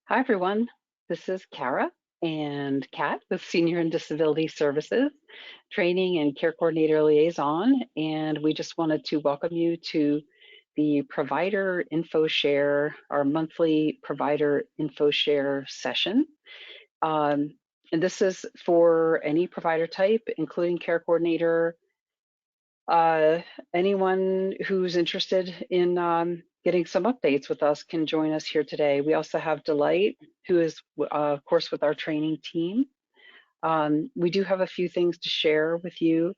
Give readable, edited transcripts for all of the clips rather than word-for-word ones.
Hi, everyone. This is Kara and Kat with Senior and Disability Services, Training and Care Coordinator Liaison. And we just wanted to welcome you to the Provider Info Share, our monthly Provider Info Share session. Um, and this is for any provider type, including care coordinator, uh, anyone who's interested in getting some updates with us can join us here today. We also have Delight, who is, of course, with our training team. We do have a few things to share with you.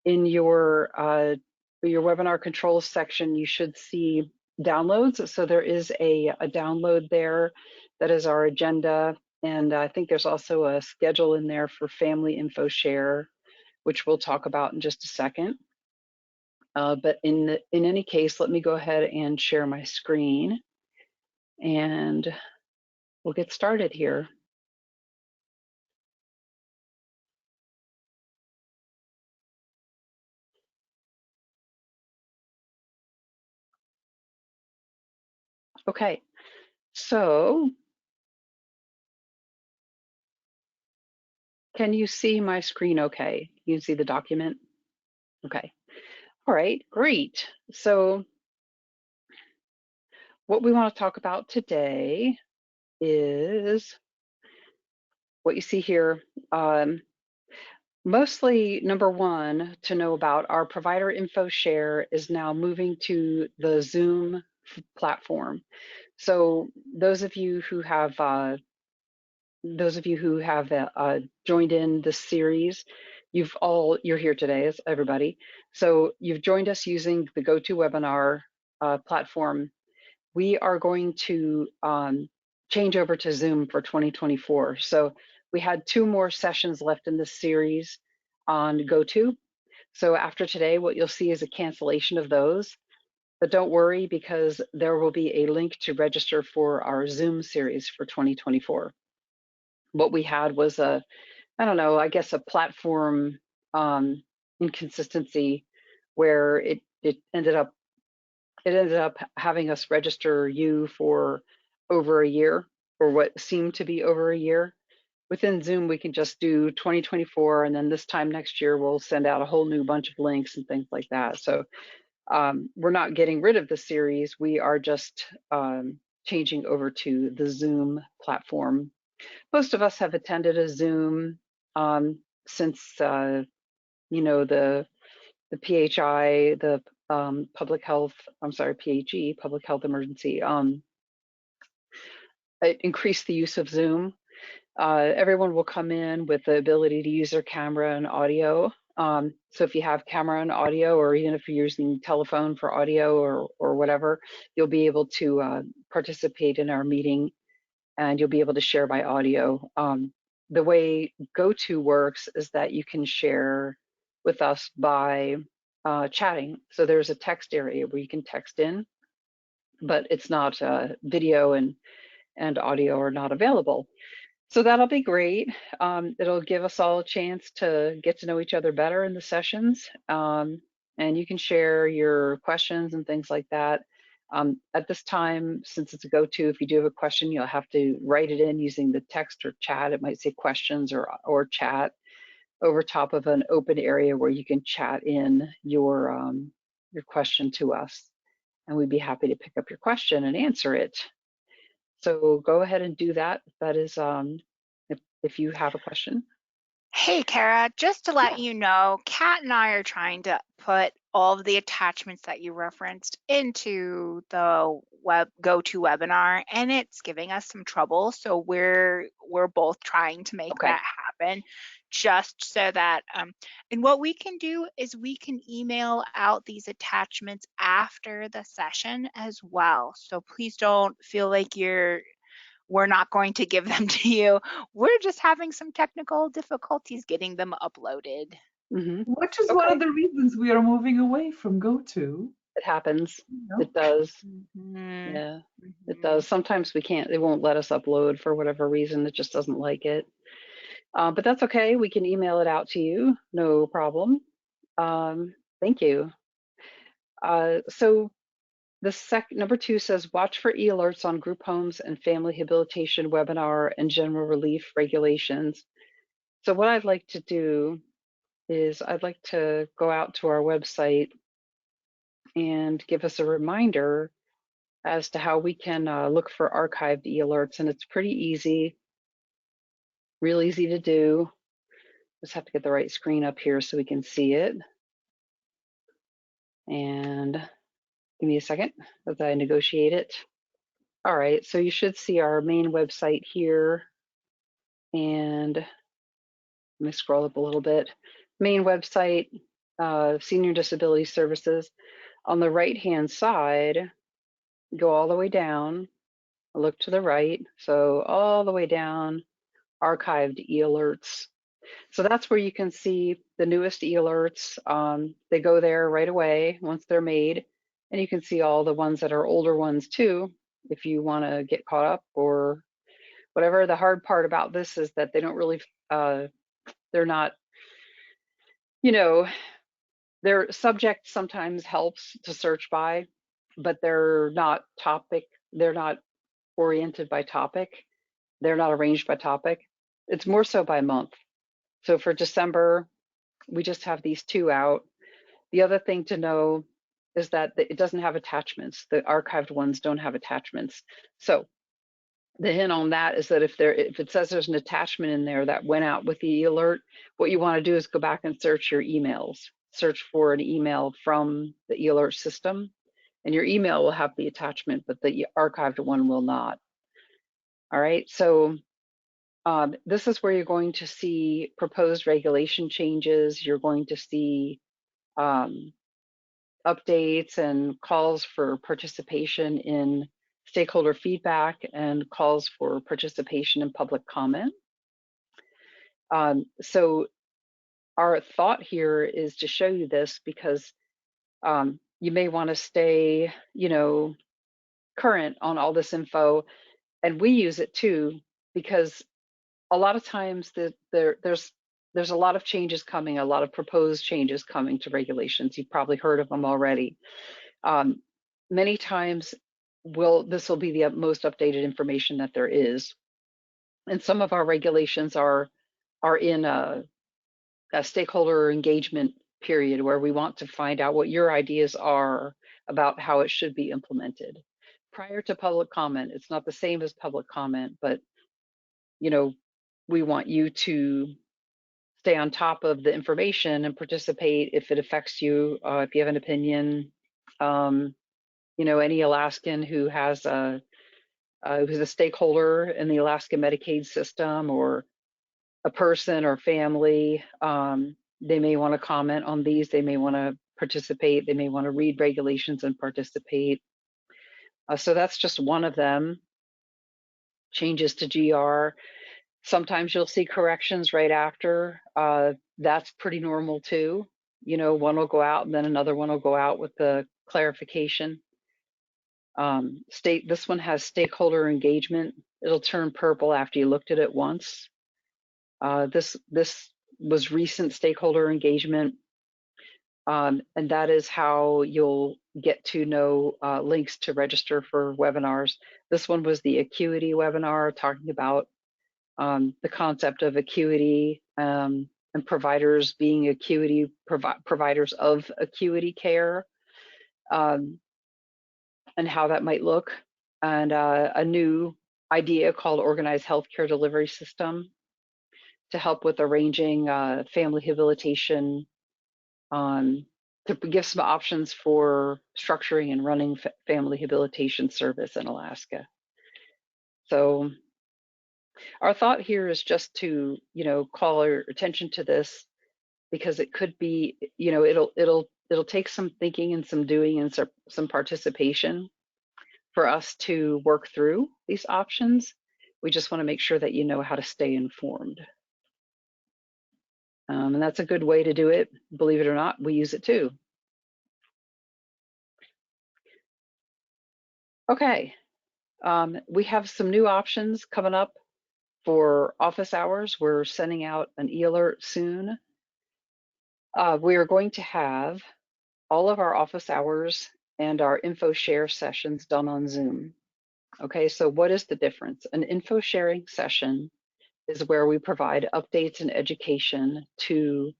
In your webinar controls section, you should see downloads. So there is a download there that is our agenda. And I think there's also a schedule in there for family info share, which we'll talk about in just a second. But in any case, let me go ahead and share my screen and we'll get started here. Okay, so can you see my screen okay? You see the document? Okay, all right, great. So what we want to talk about today is what you see here. Mostly, number one, to know about our provider info share is now moving to the Zoom platform. So those of you who have joined in this series, you're here today, as everybody. So you've joined us using the GoToWebinar platform. We are going to change over to Zoom for 2024. So we had 2 more sessions left in this series on GoTo. So after today, what you'll see is a cancellation of those. But don't worry, because there will be a link to register for our Zoom series for 2024. What we had was I don't know, I guess a platform inconsistency where it ended up having us register you for over a year, or what seemed to be over a year. Within Zoom, we can just do 2024, and then this time next year, we'll send out a whole new bunch of links and things like that. So we're not getting rid of the series. We are just changing over to the Zoom platform. Most of us have attended a Zoom since the PHI, the public health. I'm sorry, PHE, public health emergency. It increased the use of Zoom. Everyone will come in with the ability to use their camera and audio. So if you have camera and audio, or even if you're using telephone for audio or whatever, you'll be able to participate in our meeting, and you'll be able to share by audio. The way GoTo works is that you can share with us by chatting. So there's a text area where you can text in, but it's not video and audio are not available. So that'll be great. It'll give us all a chance to get to know each other better in the sessions. And you can share your questions and things like that. At this time, since it's a go-to, if you do have a question, you'll have to write it in using the text or chat. It might say questions or chat over top of an open area where you can chat in your question to us. And we'd be happy to pick up your question and answer it. So go ahead and do that. That is, if you have a question. Hey, Kara, just to let Yeah. you know, Kat and I are trying to put all of the attachments that you referenced into the GoToWebinar, and it's giving us some trouble. So we're both trying to make Okay. that happen, just so that and what we can do is we can email out these attachments after the session as well. So please don't feel like we're not going to give them to you. We're just having some technical difficulties getting them uploaded. Hmm. Which is one Okay. of the reasons we are moving away from GoTo. It happens. You know? It does. Mhm. Yeah, it Mhm. does. Sometimes we can't, they won't let us upload for whatever reason. It just doesn't like it. But that's okay. We can email it out to you. No problem. Thank you. So Number 2 says watch for e-alerts on group homes and family habilitation webinar and general relief regulations. So what I'd like to do is I'd like to go out to our website and give us a reminder as to how we can look for archived e-alerts, and it's pretty easy, real easy to do. Just have to get the right screen up here so we can see it. And give me a second as I negotiate it. All right, so you should see our main website here. And let me scroll up a little bit. Main website, Senior Disability Services. On the right-hand side, go all the way down, look to the right. So all the way down, archived e-alerts. So that's where you can see the newest e-alerts. They go there right away once they're made. And you can see all the ones that are older ones too, if you want to get caught up or whatever. The hard part about this is that they don't really, they're not, you know, their subject sometimes helps to search by, but they're not oriented by topic. They're not arranged by topic. It's more so by month. So for December, we just have these 2 out. The other thing to know is that it doesn't have attachments. The archived ones don't have attachments. So the hint on that is that if it says there's an attachment in there that went out with the alert, what you want to do is go back and search your emails. Search for an email from the e-alert system, and your email will have the attachment, but the archived one will not. All right, so this is where you're going to see proposed regulation changes. You're going to see updates and calls for participation in stakeholder feedback and calls for participation in public comment. So our thought here is to show you this because you may want to stay, current on all this info, and we use it too because a lot of times there's a lot of changes coming, a lot of proposed changes coming to regulations. You've probably heard of them already. Many times this will be the most updated information that there is. And some of our regulations are in a stakeholder engagement period where we want to find out what your ideas are about how it should be implemented. Prior to public comment, it's not the same as public comment, but we want you to stay on top of the information and participate if it affects you, if you have an opinion. Any Alaskan who's a stakeholder in the Alaska Medicaid system or a person or family, they may want to comment on these. They may want to participate. They may want to read regulations and participate. So that's just one of them. Changes to GR. Sometimes you'll see corrections right after. That's pretty normal too. One will go out and then another one will go out with the clarification. This one has stakeholder engagement. It'll turn purple after you looked at it once. This was recent stakeholder engagement, and that is how you'll get to know links to register for webinars. This one was the acuity webinar, talking about the concept of acuity and providers being providers of acuity care, and how that might look, and a new idea called organized healthcare delivery system to help with arranging family habilitation, to give some options for structuring and running family habilitation service in Alaska. So our thought here is just to, call our attention to this because it could be, it'll take some thinking and some doing and some participation for us to work through these options. We just want to make sure that you know how to stay informed. And that's a good way to do it. Believe it or not, we use it too. Okay, we have some new options coming up for office hours. We're sending out an e-alert soon. We are going to have all of our office hours and our info share sessions done on Zoom. Okay, so what is the difference? An info sharing session is where we provide updates and education to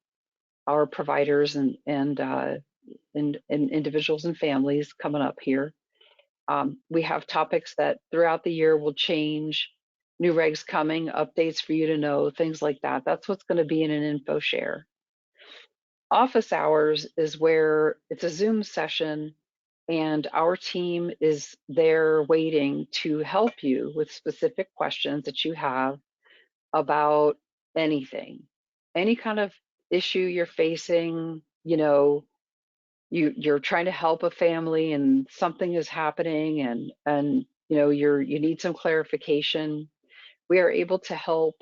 our providers and individuals and families coming up here. We have topics that throughout the year will change, new regs coming, updates for you to know, things like that. That's what's going to be in an info share. Office hours is where it's a Zoom session and our team is there waiting to help you with specific questions that you have about anything, any kind of issue you're facing, you're trying to help a family and something is happening and you need some clarification. We are able to help.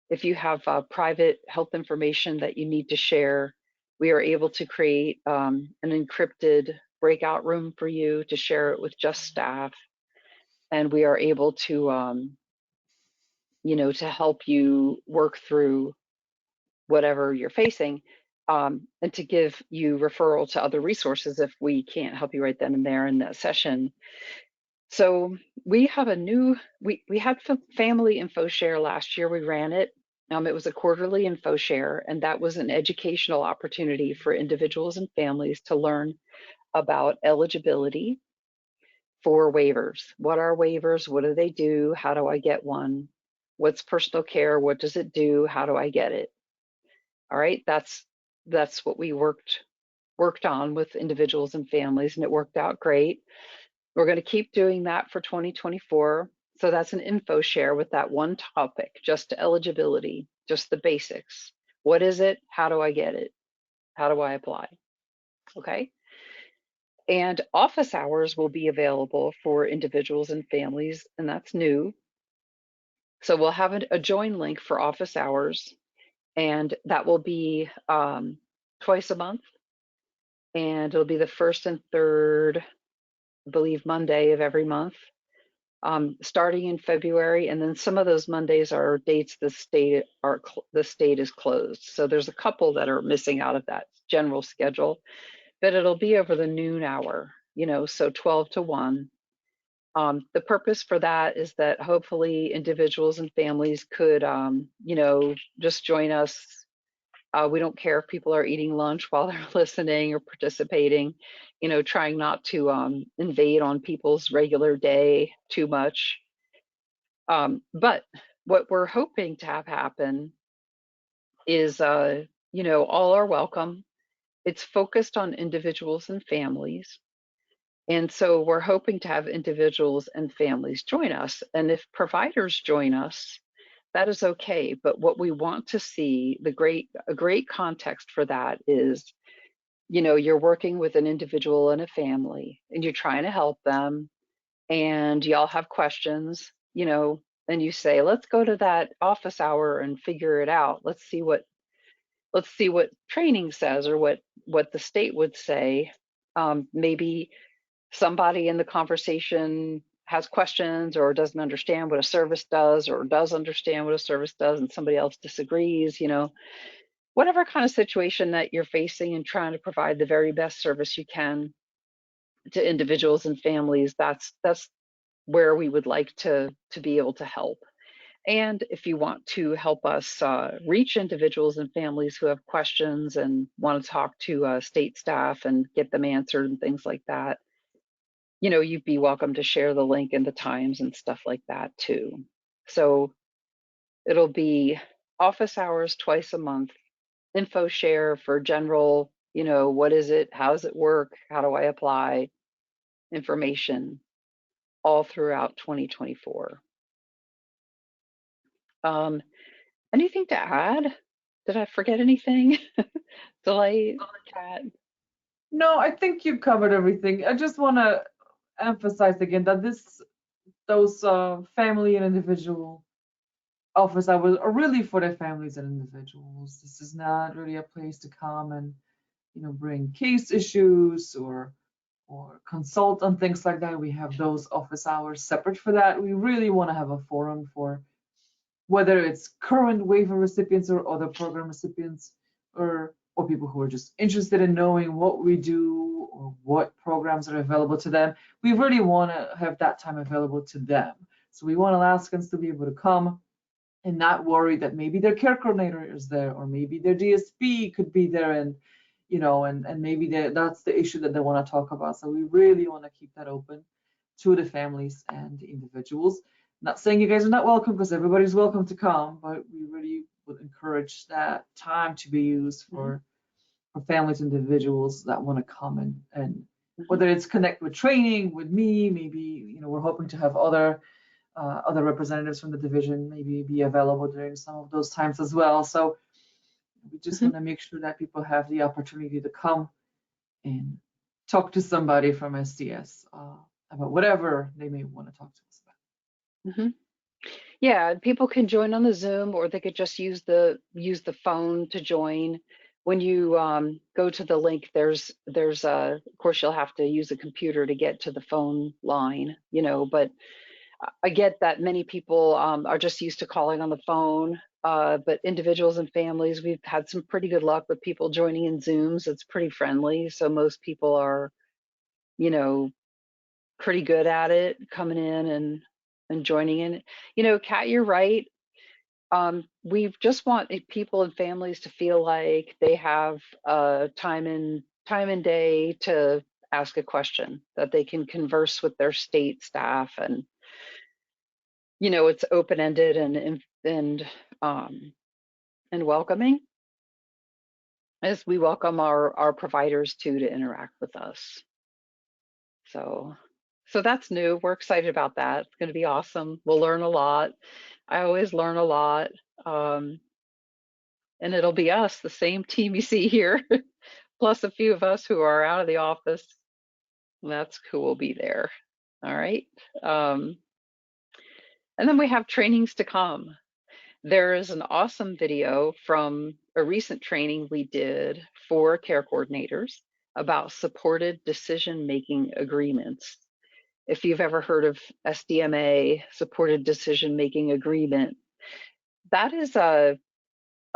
If you have private health information that you need to share, we are able to create an encrypted breakout room for you to share it with just staff, and we are able to help you work through whatever you're facing, and to give you referral to other resources if we can't help you right then and there in that session. So we have we had family info share last year. We ran it. It was a quarterly info share, and that was an educational opportunity for individuals and families to learn about eligibility for waivers. What are waivers? What do they do? How do I get one? What's personal care? What does it do? How do I get it? All right, that's what we worked on with individuals and families, and it worked out great. We're going to keep doing that for 2024. So that's an info share with that one topic, just eligibility, just the basics. What is it? How do I get it? How do I apply? Okay. And office hours will be available for individuals and families, and that's new. So we'll have a join link for office hours, and that will be twice a month. And it'll be the first and third, I believe, Monday of every month, starting in February. And then some of those Mondays are dates the state is closed. So there's a couple that are missing out of that general schedule, but it'll be over the noon hour, so 12 to 1. The purpose for that is that hopefully individuals and families could, just join us. We don't care if people are eating lunch while they're listening or participating, trying not to invade on people's regular day too much. But what we're hoping to have happen is, all are welcome. It's focused on individuals and families. And so we're hoping to have individuals and families join us. And if providers join us, that is okay. But what we want to see, a great context for that is, you're working with an individual and a family and you're trying to help them and y'all have questions, and you say, let's go to that office hour and figure it out. Let's see what training says or what the state would say. Maybe somebody in the conversation has questions or doesn't understand what a service does or does understand what a service does and somebody else disagrees, whatever kind of situation that you're facing and trying to provide the very best service you can to individuals and families, that's where we would like to be able to help. And if you want to help us reach individuals and families who have questions and want to talk to state staff and get them answered and things like that, you'd be welcome to share the link and the times and stuff like that too. So it'll be office hours twice a month, info share for general, what is it? How does it work? How do I apply? Information all throughout 2024. Anything to add? Did I forget anything? Delay, Kat? No, I think you covered everything. I just want to emphasize again that those family and individual office hours are really for the families and individuals. This is not really a place to come and bring case issues or consult on things like that. We have those office hours separate for that. We really want to have a forum for whether it's current waiver recipients or other program recipients or or people who are just interested in knowing what we do or what programs are available to them. We really want to have that time available to them. So we want Alaskans to be able to come and not worry that maybe their care coordinator is there, or maybe their DSP could be there, and and maybe that's the issue that they want to talk about. So we really want to keep that open to the families and the individuals. Not saying you guys are not welcome, because everybody's welcome to come, but we really would encourage that time to be used for families and individuals that want to come and whether it's connect with training with me, maybe we're hoping to have other representatives from the division maybe be available during some of those times as well. So we just want to make sure that people have the opportunity to come and talk to somebody from SDS about whatever they may want to talk to us about. Yeah, people can join on the Zoom, or they could just use the phone to join. When you go to the link, there's of course you'll have to use a computer to get to the phone line, but I get that many people are just used to calling on the phone. But individuals and families, we've had some pretty good luck with people joining in Zooms. It's pretty friendly, so most people are, pretty good at it, coming in and joining in. Kat, you're right. We just want people and families to feel like they have time and day to ask a question, that they can converse with their state staff, and it's open-ended and welcoming, as we welcome our providers too to interact with us. So that's new. We're excited about that. It's going to be awesome. We'll learn a lot. I always learn a lot. And it'll be us, the same team you see here, plus a few of us who are out of the office. That's who will be there. All right. And then we have trainings to come. There is an awesome video from a recent training we did for care coordinators about supported decision-making agreements. If you've ever heard of SDMA, supported decision-making agreement, that is a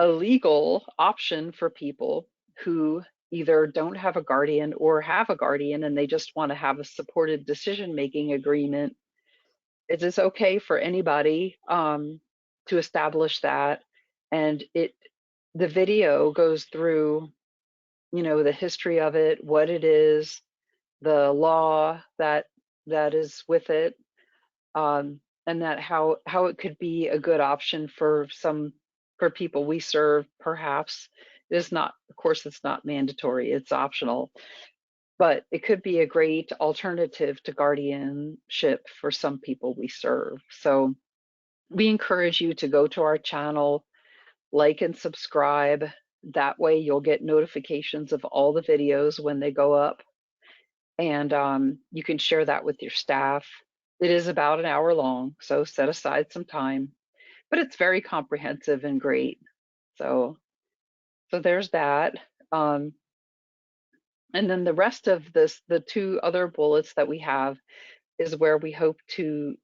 legal option for people who either don't have a guardian or have a guardian and they just want to have a supported decision-making agreement. It is okay for anybody to establish that, and the video goes through the history of it, what it is, the law that is with it, and that how it could be a good option for people we serve. Perhaps it is not, of course it's not mandatory, it's optional, but it could be a great alternative to guardianship for some people we serve. So we encourage you to go to our channel, like and subscribe. That way you'll get notifications of all the videos when they go up, and you can share that with your staff. It is about an hour long, so set aside some time, but it's very comprehensive and great. So there's that. And then the rest of this, the two other bullets that we have, is where we hope to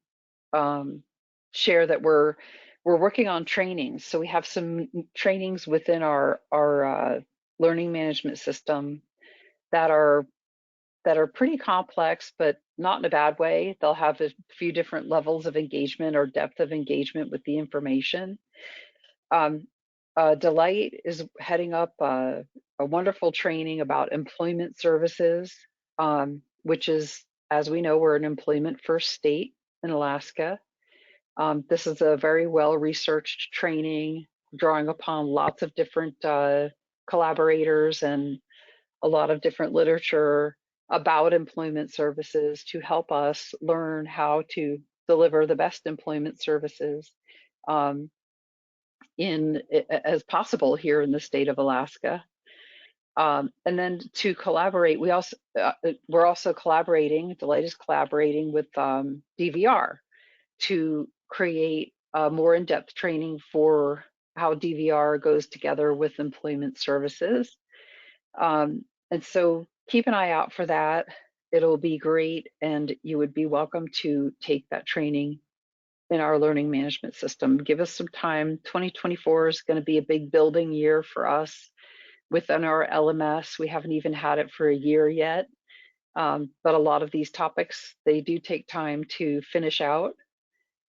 share that we're working on trainings. So we have some trainings within our learning management system that are pretty complex, but not in a bad way. They'll have a few different levels of engagement or depth of engagement with the information. Delight is heading up a wonderful training about employment services, which is, as we know, we're an employment first state in Alaska. This is a very well-researched training, drawing upon lots of different collaborators and a lot of different literature about employment services to help us learn how to deliver the best employment services as possible here in the state of Alaska. And then to collaborate, we're also collaborating, Delight is collaborating with DVR to create a more in-depth training for how DVR goes together with employment services. And so keep an eye out for that. It'll be great, and you would be welcome to take that training in our learning management system. Give us some time. 2024 is going to be a big building year for us. within our LMS. We haven't even had it for a year yet. But a lot of these topics, they do take time to finish out.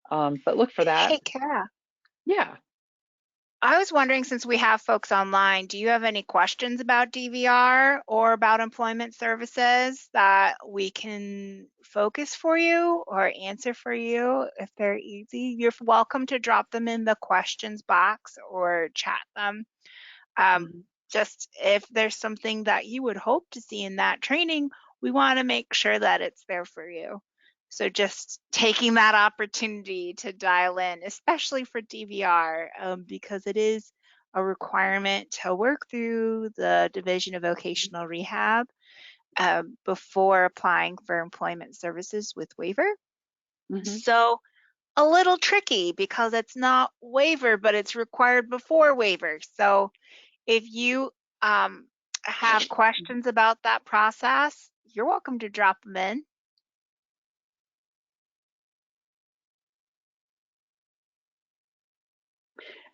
But look for that. Hey, Kara, Yeah. I was wondering, since we have folks online, do you have any questions about DVR or about employment services that we can focus for you or answer for you if they're easy? You're welcome to drop them in the questions box or chat them. Mhm. Just if there's something that you would hope to see in that training, we want to make sure that it's there for you. So just taking that opportunity to dial in, especially for DVR, because it is a requirement to work through the Division of Vocational Rehab before applying for employment services with Waiver. Mhm. So a little tricky because it's not Waiver, but it's required before Waiver. So if you have questions about that process, you're welcome to drop them in.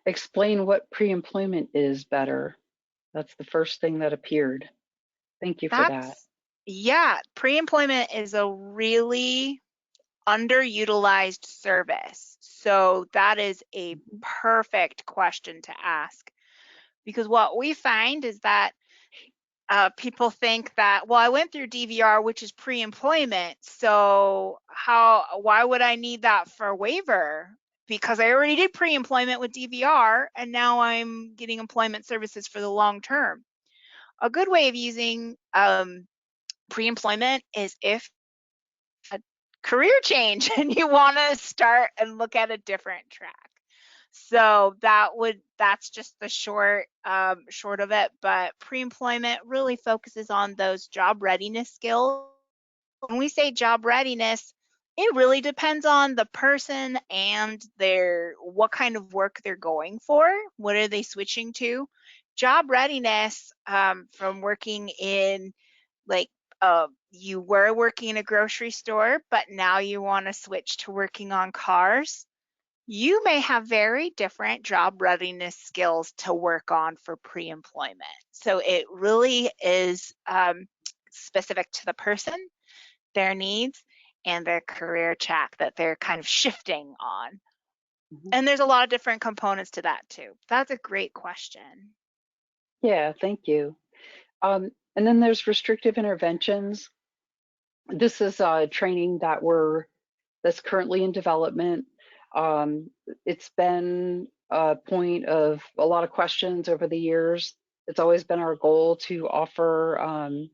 Explain what pre-employment is better. That's the first thing that appeared. Thank you for that. Yeah, pre-employment is a really underutilized service. So that is a perfect question to ask, because what we find is that people think that, well, I went through DVR, which is pre-employment, so why would I need that for Waiver? Because I already did pre-employment with DVR, and now I'm getting employment services for the long term. A good way of using pre-employment is if a career change and you want to start and look at a different track. So that's just the short of it. But pre-employment really focuses on those job readiness skills. When we say job readiness, it really depends on the person and what kind of work they're going for. What are they switching to? Job readiness from working in, like, you were working in a grocery store, but now you want to switch to working on cars. You may have very different job readiness skills to work on for pre-employment. So it really is specific to the person, their needs, and their career track that they're kind of shifting on. Mhm. And there's a lot of different components to that too. That's a great question. Yeah, thank you. And then there's restrictive interventions. This is training that's currently in development. Um, it's been a point of a lot of questions over the years. It's always been our goal to offer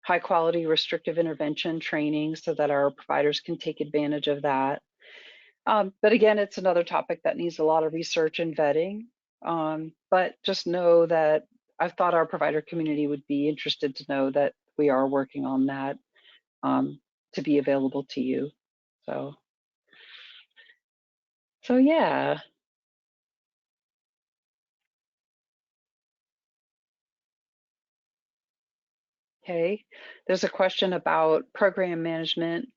high quality restrictive intervention training so that our providers can take advantage of that. But again, it's another topic that needs a lot of research and vetting. But just know that I thought our provider community would be interested to know that we are working on that um, to be available to you. So, so yeah. Okay. There's a question about program management.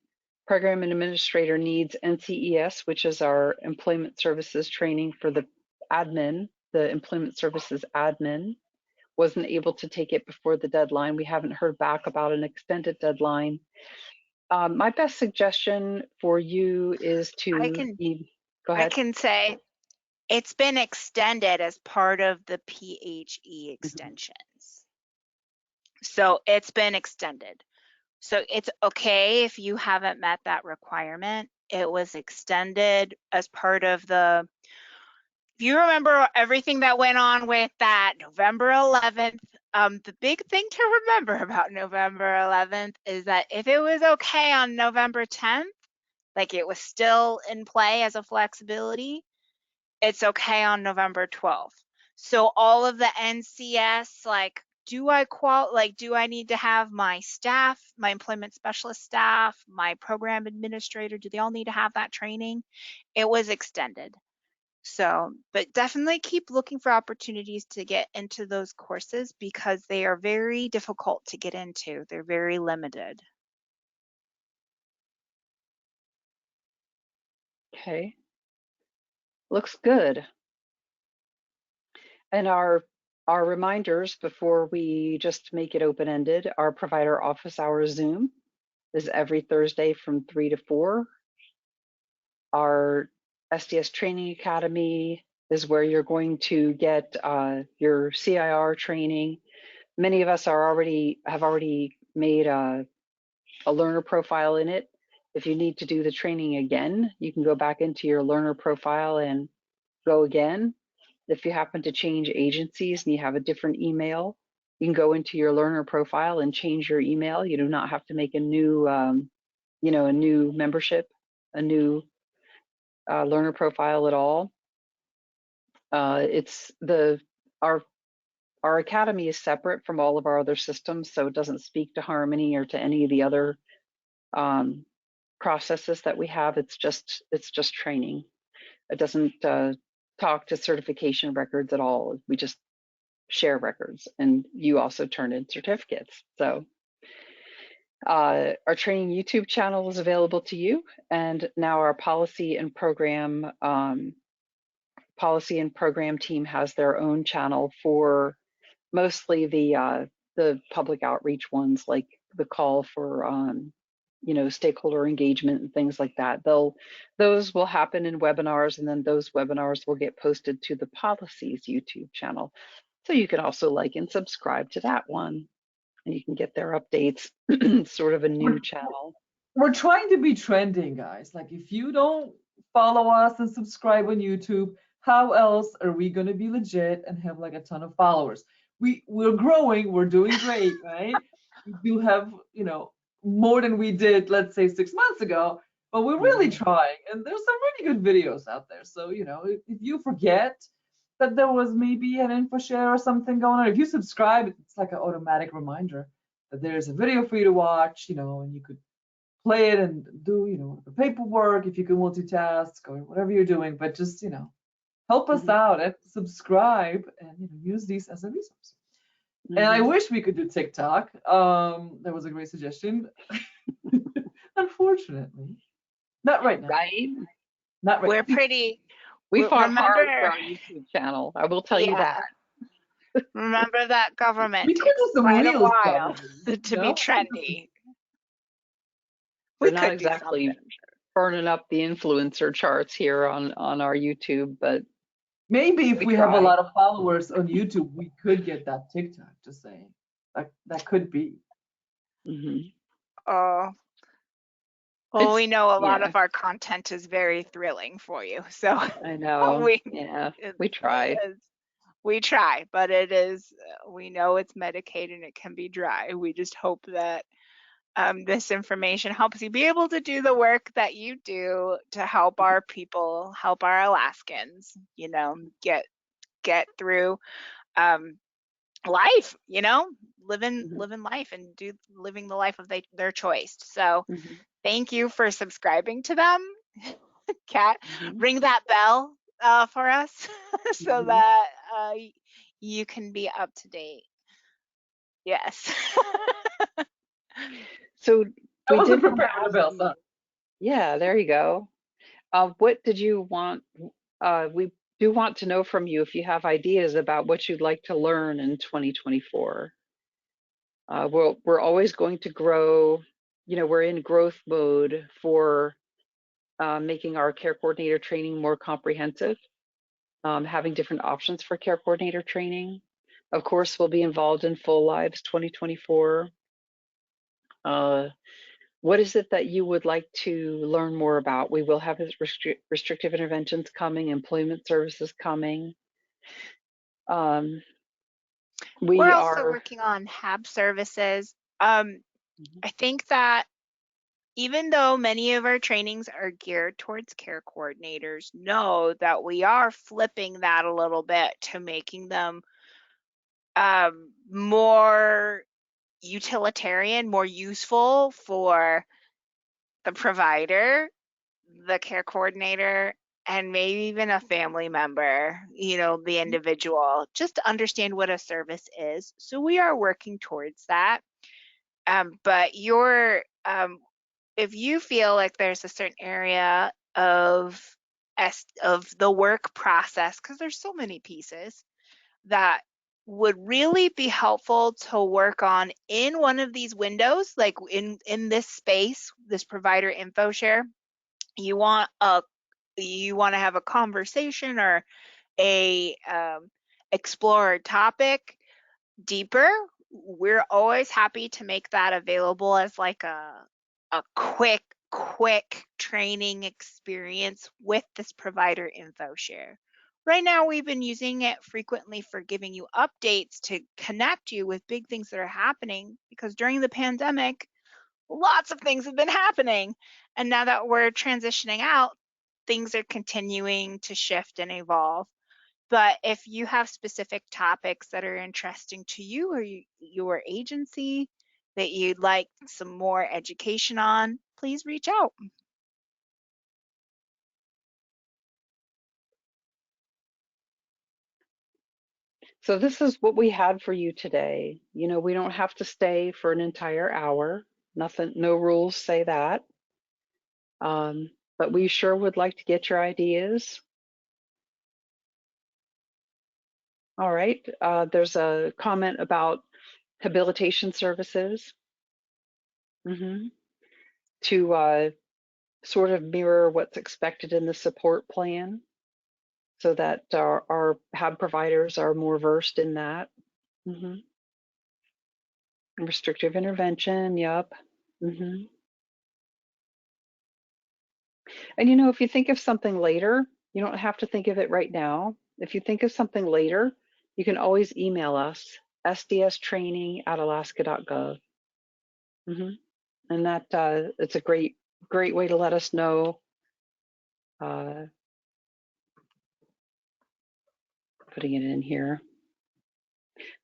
Program administrator needs NCES, which is our employment services training for the admin, the employment services admin. Wasn't able to take it before the deadline. We haven't heard back about an extended deadline. My best suggestion for you is I to can go I ahead. can say it's been extended as part of the PHE Mhm. extensions. So it's been extended. So it's okay if you haven't met that requirement. It was extended as part of if you remember everything that went on with that November 11th, the big thing to remember about November 11th is that if it was okay on November 10th, like it was still in play as a flexibility, it's okay on November 12th. So all of the NCS, like, do I need to have my staff, my employment specialist staff, my program administrator, do they all need to have that training? It was extended. So, but definitely keep looking for opportunities to get into those courses because they are very difficult to get into. They're very limited. Okay, looks good. And our Our reminders before we just make it open-ended, our provider office hours Zoom is every Thursday from 3 to 4. Our SDS Training Academy is where you're going to get your CIR training. Many of us have already made a learner profile in it. If you need to do the training again, you can go back into your learner profile and go again. If you happen to change agencies and you have a different email, you can go into your learner profile and change your email. You do not have to make a new, a new membership, a new learner profile at all. It's our academy is separate from all of our other systems, so it doesn't speak to Harmony or to any of the other processes that we have. It's just training. It doesn't talk to certification records at all. We just share records, and you also turn in certificates. So our training YouTube channel is available to you, and now our policy and program team has their own channel for mostly the public outreach ones, like the call for stakeholder engagement and things like that. Those will happen in webinars, and then those webinars will get posted to the policies YouTube channel. So you can also like and subscribe to that one, and you can get their updates. Sort of a new channel. We're trying to be trending, guys. Like, if you don't follow us and subscribe on YouTube, how else are we going to be legit and have like a ton of followers? We're growing, we're doing great, right? We do have, more than we did, let's say, 6 months ago, but we're really trying, and there's some really good videos out there. So, if you forget that there was maybe an info share or something going on, if you subscribe, it's like an automatic reminder that there's a video for you to watch, and you could play it and do, the paperwork if you can multitask or whatever you're doing. But just, help us out and subscribe and use these as a resource. And I wish we could do TikTok. That was a great suggestion. Unfortunately, not right now. Right? Not right. We fought hard for our YouTube channel. I will tell you that. Remember that government We could do some quite a reels while probably, to be trendy. We're not exactly burning up the influencer charts here on our YouTube, but maybe if we have a lot of followers on YouTube, we could get that TikTok. Just saying, that could be. Oh, well, we know a lot of our content is very thrilling for you, so I know. We try. We try, but it is. We know it's medicated and it can be dry. We just hope that this information helps you be able to do the work that you do to help our people, help our Alaskans, get through life, living life and living the life of their choice. So thank you for subscribing to them. Kat, ring that bell for us so that you can be up to date. Yes. So I wasn't prepared for the bell, so. Yeah, there you go. What did you want? We do want to know from you if you have ideas about what you'd like to learn in 2024. We're always going to grow. We're in growth mode for making our care coordinator training more comprehensive, having different options for care coordinator training. Of course, we'll be involved in Full Lives 2024. What is it that you would like to learn more about? We will have restrictive interventions coming, employment services coming. We're also working on HAB services. I think that even though many of our trainings are geared towards care coordinators, know that we are flipping that a little bit to making them more utilitarian, more useful for the provider, the care coordinator, and maybe even a family member, the individual, just to understand what a service is. So we are working towards that. But if you feel like there's a certain area of the work process, because there's so many pieces, that would really be helpful to work on in one of these windows, like in this space, this provider info share. You want to have a conversation or a explore a topic deeper. We're always happy to make that available as like a quick training experience with this provider info share. Right now, we've been using it frequently for giving you updates to connect you with big things that are happening, because during the pandemic, lots of things have been happening. And now that we're transitioning out, things are continuing to shift and evolve. But if you have specific topics that are interesting to you or your agency that you'd like some more education on, please reach out. So this is what we had for you today. You know, we don't have to stay for an entire hour. Nothing, no rules say that. But we sure would like to get your ideas. All right, there's a comment about habilitation services to sort of mirror what's expected in the support plan so that our HAB providers are more versed in that. Restrictive intervention, yep. And you know, if you think of something later, you don't have to think of it right now. If you think of something later, you can always email us, sdstraining@alaska.gov. And that it's a great way to let us know. Putting it in here.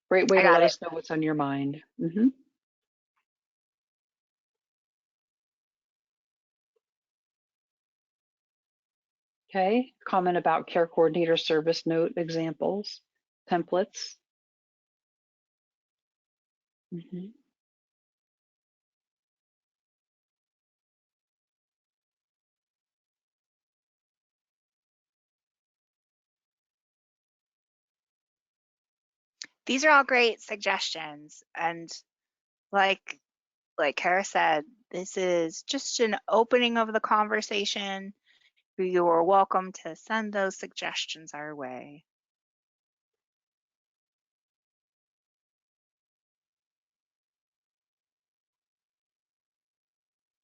Great way to let us know what's on your mind. Okay, comment about care coordinator service note examples, templates. These are all great suggestions. And like Kara said, this is just an opening of the conversation. You are welcome to send those suggestions our way.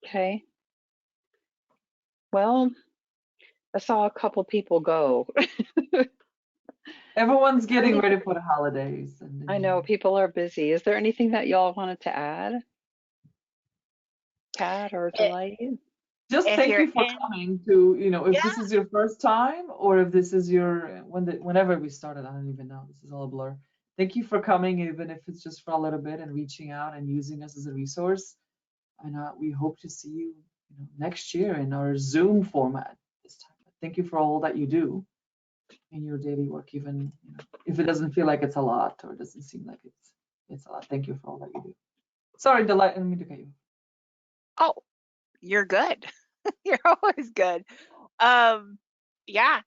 Okay. Well, I saw a couple people go. Everyone's getting ready for the holidays. I know people are busy. Is there anything that y'all wanted to add? Kat or Delight? Just thank you for coming to, you know, if this is your first time or if this is your, whenever we started, I don't even know, this is all a blur. Thank you for coming, even if it's just for a little bit, and reaching out and using us as a resource. And we hope to see you, next year in our Zoom format this time. Thank you for all that you do in your daily work, even if it doesn't feel like it's a lot or doesn't seem like it's a lot. Thank you for all that you do. Sorry, Delight, I didn't mean to cut you. Oh, you're good. You're always good. Yeah,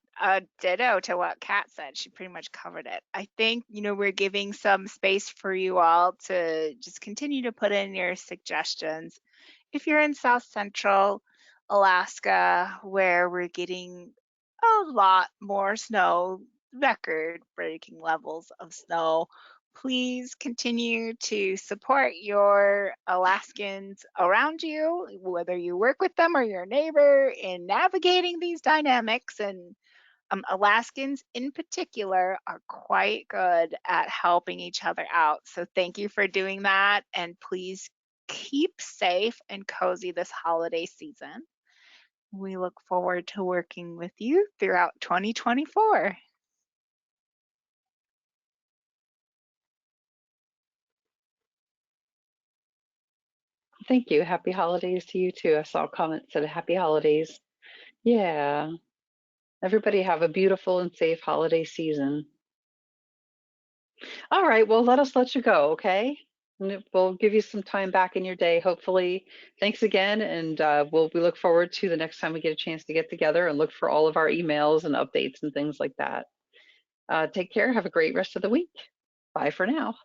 ditto to what Kat said. She pretty much covered it. I think, we're giving some space for you all to just continue to put in your suggestions. If you're in South Central Alaska, where we're getting a lot more snow, record-breaking levels of snow, please continue to support your Alaskans around you, whether you work with them or your neighbor, in navigating these dynamics. And Alaskans in particular are quite good at helping each other out. So thank you for doing that. And please keep safe and cozy this holiday season. We look forward to working with you throughout 2024. Thank you. Happy holidays to you too. I saw comments that happy holidays. Yeah. Everybody have a beautiful and safe holiday season. All right. Well, let you go, okay? And we'll give you some time back in your day, hopefully. Thanks again, and we look forward to the next time we get a chance to get together and look for all of our emails and updates and things like that. Take care. Have a great rest of the week. Bye for now.